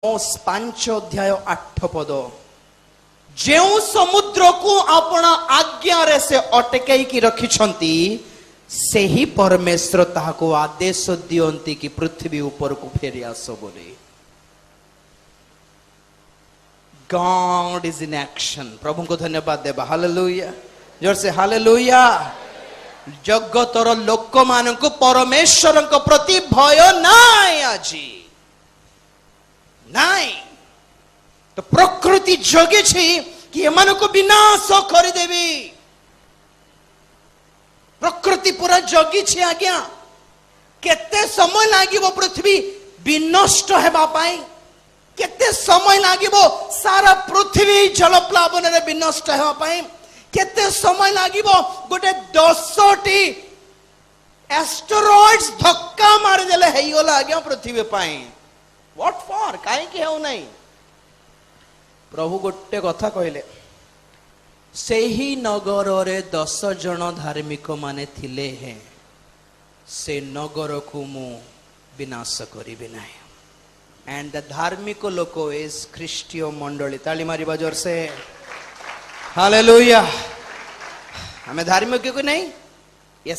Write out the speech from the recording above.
पांच अध्याय 8 पद जो समुद्र को आपण आज्ञा रे से अटकई की रखिछंती से ही परमेश्वर ताहाको आदेश दियंती कि पृथ्वी ऊपर को फेरी आसो बोली। God is in action. प्रभु को धन्यवाद देबा। हालेलुया, जोर से हालेलुया। जगतर लोक मान को परमेश्वर को प्रति भय नाई आजी नाई तो प्रकृति जगे कि एमान को विनाश कर देवी। प्रकृति पूरा जगी छे आज्ञा केते समय लागिबो पृथ्वी विनष्ट हेबा पाई, केते समय लागिबो सारा पृथ्वी जलप्लावन रे विनष्ट हेबा पाई, केते समय लागिबो गोटे 10टी एस्टेरॉइड्स धक्का मार देले हेइगला आज्ञा पृथ्वी पाई। व्हाट फॉर काहे कि हेउ नाही। प्रभु गोटे कथा कहले, से ही नगर रे 10 जन धार्मिक माने थिले हैं, से नगर को मु विनाश करिबे नाही। एंड द धार्मिक लोक इज ख्रीष्टीय मंडली। ताली मारी जोर से हालेलुया। हमें धार्मिक को नहीं